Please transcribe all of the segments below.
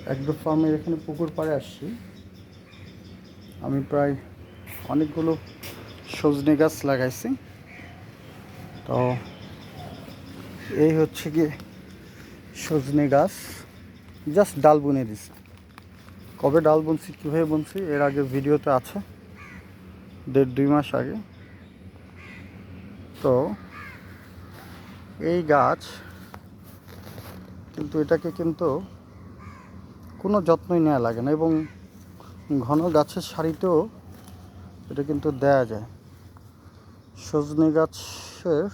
Agro ফার্মের এখানে পুকুর পাড়ে আসছি। আমি প্রায় অনেকগুলো সজনে গাছ লাগাইছি। তো এই হচ্ছে গিয়ে সজনে গাছ, জাস্ট ডাল বুনে দিছি। কবে ডাল বুনছি, কীভাবে বুনছি এর আগে ভিডিওতে আছে, 1.5-2 মাস আগে। তো এই গাছ কিন্তু এটাকে কিন্তু কোনো যত্নই নেওয়া লাগে না, এবং ঘন গাছের সারিতেও এটা কিন্তু দেয়া যায়। সজনে গাছের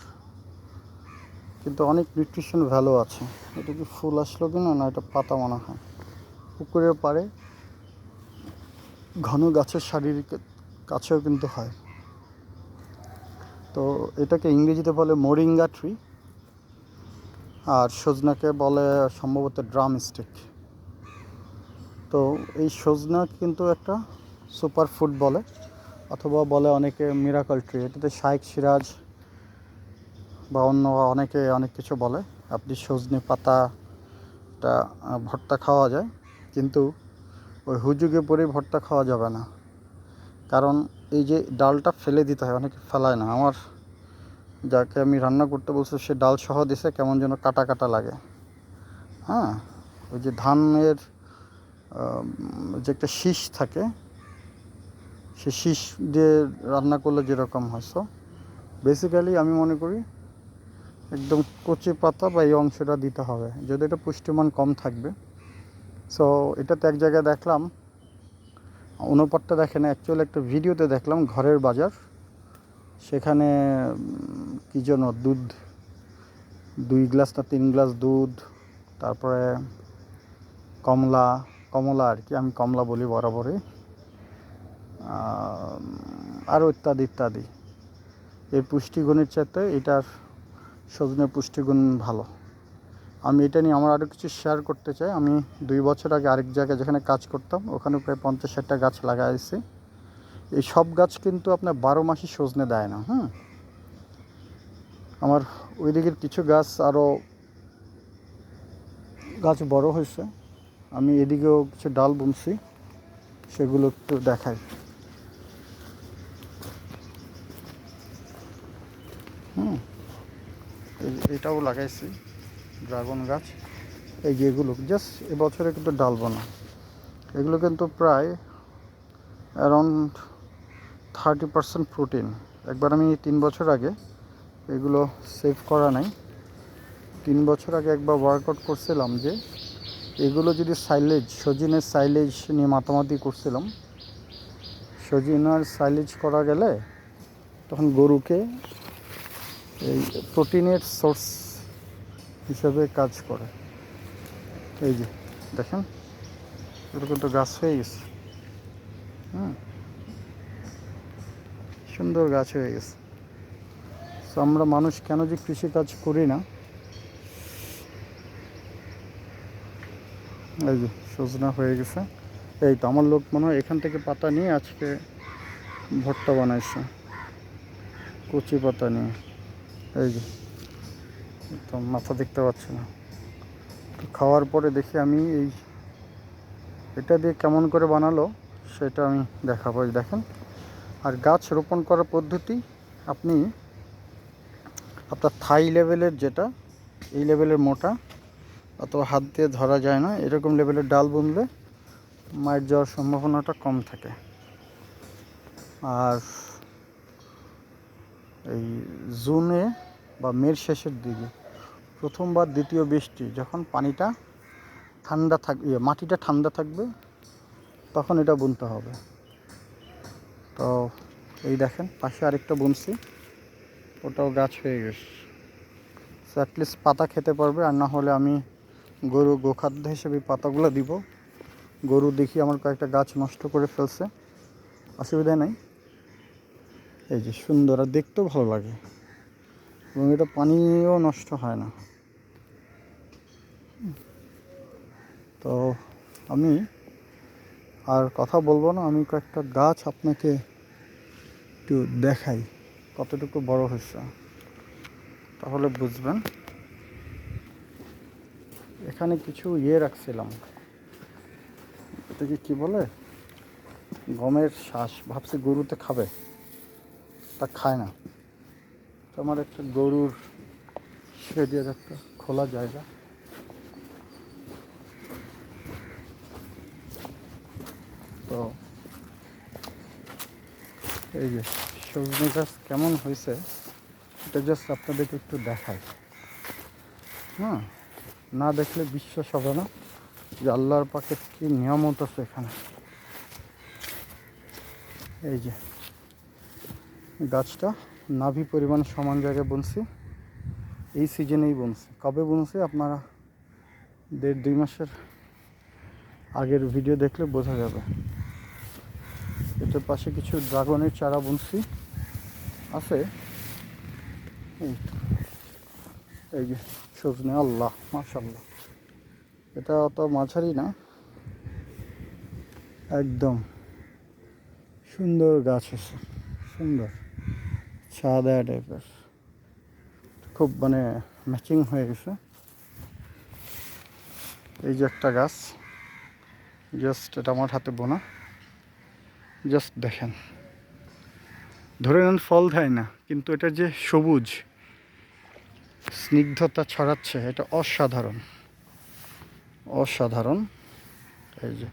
কিন্তু অনেক নিউট্রিশন ভ্যালু আছে। এটা কি ফুল আসলো কিনা, না এটা পাতা মনে হয়। পুকুরের পাড়ে ঘন গাছের সারির কাছেও কিন্তু হয়। তো এটাকে ইংরেজিতে বলে মোরিঙ্গা ট্রি, আর সজনাকে বলে সম্ভবত ড্রাম স্টিক। তো এই সজনা কিন্তু একটা সুপার ফুড বলে, অথবা বলে অনেকে মিরাকল ট্রি। এটাতে শাইখ সিরাজ বা অন্য অনেকে অনেক কিছু বলে। আপনি সজনে পাতাটা ভর্তা খাওয়া যায়, কিন্তু ওই হুজুগে পরে ভর্তা খাওয়া যাবে না, কারণ এই যে ডালটা ফেলে দিতে হয়, অনেকে ফেলায় না। আমার যাকে আমি রান্না করতে বলছি সে ডাল সহ দিছে, কেমন যেন কাটা কাটা লাগে। হ্যাঁ, ওই যে ধানের যে একটা শীষ থাকে, সে শীষ দিয়ে রান্না করলে যেরকম হয়। সো বেসিক্যালি আমি মনে করি একদম কচি পাতা বা এই অংশটা দিতে হবে, যদি এটা পুষ্টিমান কম থাকবে। সো এটাতে এক জায়গায় দেখলাম, অনুপাতটা দেখে না, অ্যাকচুয়ালি একটা ভিডিওতে দেখলাম ঘরের বাজার, সেখানে কী যেন দুধ 2 গ্লাস না 3 গ্লাস দুধ, তারপরে কমলা কমলা আর কি, আমি কমলা বলি বরাবরই, আরও ইত্যাদি ইত্যাদি। এই পুষ্টিগুণের চাইতে এটার সজনের পুষ্টিগুণ ভালো। আমি এটা নিয়ে আমার আরও কিছু শেয়ার করতে চাই। আমি 2 বছর আগে আরেক জায়গায় যেখানে কাজ করতাম, ওখানে প্রায় 50-60টা গাছ লাগাইছি। এই সব গাছ কিন্তু আপনার 12 মাসই সজনে দেয় না। আমার ওই দিকের কিছু গাছ আরও গাছ বড় হয়েছে। আমি এদিকেও কিছু ডাল বুনছি, সেগুলো একটু দেখাই। এটাও লাগাইছি ড্রাগন গাছ। এই যে এগুলো জাস্ট এবছরে কিন্তু ডাল বোনা, এগুলো কিন্তু প্রায় অ্যারাউন্ড 30% প্রোটিন। একবার আমি 3 বছর আগে, এগুলো সেভ করা নাই, 3 বছর আগে একবার ওয়ার্কআউট করছিলাম যে এগুলো যদি সাইলেজ, সজিনের সাইলেজ নিয়ে মাতামাতি করছিলাম। সজিনার সাইলেজ করা গেলে তখন গরুকে এই প্রোটিনের সোর্স হিসেবে কাজ করে। এই যে দেখেন, এগুলো কিন্তু গাছ হয়ে গেছে। সুন্দর গাছ হয়ে গেছে। তো আমরা মানুষ কেন যে কৃষিকাজ করি না। এই যে সজনা হয়ে গেছে। এই তো আমার লোক মনে হয় এখান থেকে পাতা নিয়ে আজকে ভর্তা বানাইছে, কচি পাতা নিয়ে। এই যে তো মাথা দেখতে পাচ্ছি না। তো খাওয়ার পরে দেখি আমি এটা দিয়ে কেমন করে বানালো সেটা আমি দেখাবো। দেখেন, আর গাছ রোপণ করার পদ্ধতি, আপনি আপনার থাই লেভেলের, যেটা এই লেভেলের মোটা অথবা হাত দিয়ে ধরা যায় না, এরকম লেভেলের ডাল বুনলে মার যাওয়ার সম্ভাবনাটা কম থাকে। আর এই জুনে বা মের শেষের দিকে প্রথম বা দ্বিতীয় বৃষ্টি, যখন পানিটা ঠান্ডা থাকবে, মাটিটা ঠান্ডা থাকবে, তখন এটা বুনতে হবে। তো এই দেখেন পাশে আরেকটা বুনছি, ওটাও গাছ হয়ে গেছে। সো অ্যাটলিস্ট পাতা খেতে পারবে, আর না হলে আমি গরু গোখাদ্য হিসেবে পাতাগুলো দিব। গরু দেখি আমার কয়েকটা গাছ নষ্ট করে ফেলছে, অসুবিধা নেই। এই যে সুন্দর, আর দেখতেও ভালো লাগে, এবং এটা পানিও নষ্ট হয় না। তো আমি আর কথা বলবো না, আমি কয়েকটা গাছ আপনাকে একটু দেখাই কতটুকু বড় হয়েছে, তাহলে বুঝবেন। এখানে কিছু রাখছিলাম, এটাকে কি বলে, গমের শ্বাস। ভাবছি গরুতে খাবে, তা খায় না। তো আমার একটা গরুর শেডের একটা খোলা জায়গা, তো এই যে সজনে গাছ কেমন হয়েছে এটা জাস্ট আপনাদেরকে একটু দেখাই। হ্যাঁ, না দেখলে বিশ্বাস হবে না যে আল্লাহর পাকের কি নিয়ামত আছে এখানে। এই যে গাছটা নাভি পরিমাণ সমান জায়গায় বুনছি, এই সিজনেই বুনছি। কবে বুনছি আপনারা 1.5-2 মাসের আগের ভিডিও দেখলে বোঝা যাবে। এটার পাশে কিছু ড্রাগনের চারা বুনছি আছে। এই যে সজনে, আল্লাহ মাশাআল্লাহ, এটা অত মাঝারি না, একদম সুন্দর গাছ আছে, সুন্দর সাদা টাইপের, খুব মানে ম্যাচিং হয়ে গেছে। এই যে একটা গাছ, জাস্ট এটা আমার হাতে বোনা, জাস্ট দেখেন, ধরে নেন ফল দেয় না, কিন্তু এটা যে সবুজ স্নিগ্ধতা ছড়াচ্ছে এটা অসাধারণ, অসাধারণ। এই যে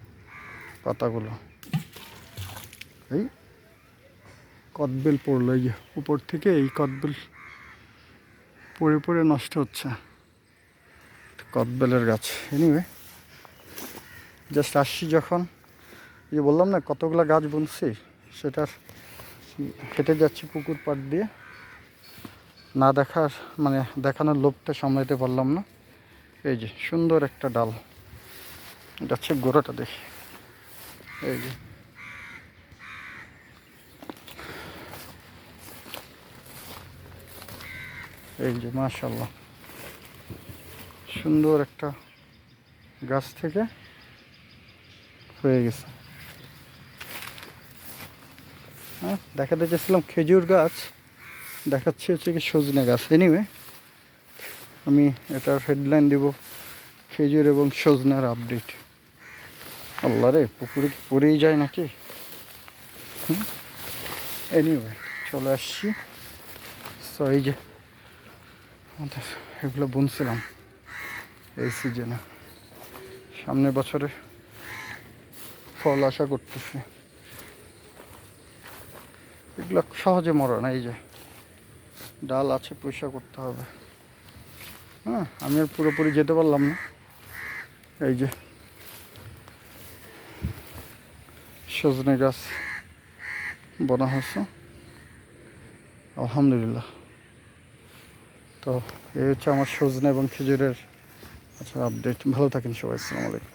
পাতাগুলো, এই কদবেল পড়লো, এই যে উপর থেকে এই কদবেল পড়ে পড়ে নষ্ট হচ্ছে, কদবেলের গাছ। এনিওয়ে, জাস্ট আসছি যখন, এই যে বললাম না কতগুলো গাছ বুনছি, সেটার হেঁটে যাচ্ছি পুকুর পাড় দিয়ে, না দেখার মানে দেখানোর লোভটা সামলাইতে পারলাম না। এই যে সুন্দর একটা ডাল, এটা হচ্ছে গোড়াটা দেখি। এই যে এই যে মাশাআল্লাহ, সুন্দর একটা গাছ থেকে হয়ে গেছে। হ্যাঁ, দেখাতে চেয়েছিলাম খেজুর গাছ, দেখাচ্ছি হচ্ছে কি সজনে গাছ। এনিওয়ে, আমি এটার হেডলাইন দিব খেজুর এবং সজনের আপডেট। আল্লাহ রে, পুকুরে কি পড়েই যায় নাকি। এনিওয়ে, চলে আসছি। সো এই যে আমাদের এগুলো বুনছিলাম এই সিজনে, সামনের বছরে ফল আশা করতেছি। এগুলো সহজে মরে না, এই যে ডাল আছে, পয়সা করতে হবে। হ্যাঁ, আমি আর পুরোপুরি যেতে পারলাম না। এই যে সজনে গাছ বোনা হয়েছে আলহামদুলিল্লাহ। তো এই হচ্ছে আমার সজনে এবং খেজুরের আপডেট। ভালো থাকেন সবাই, আসসালামু আলাইকুম।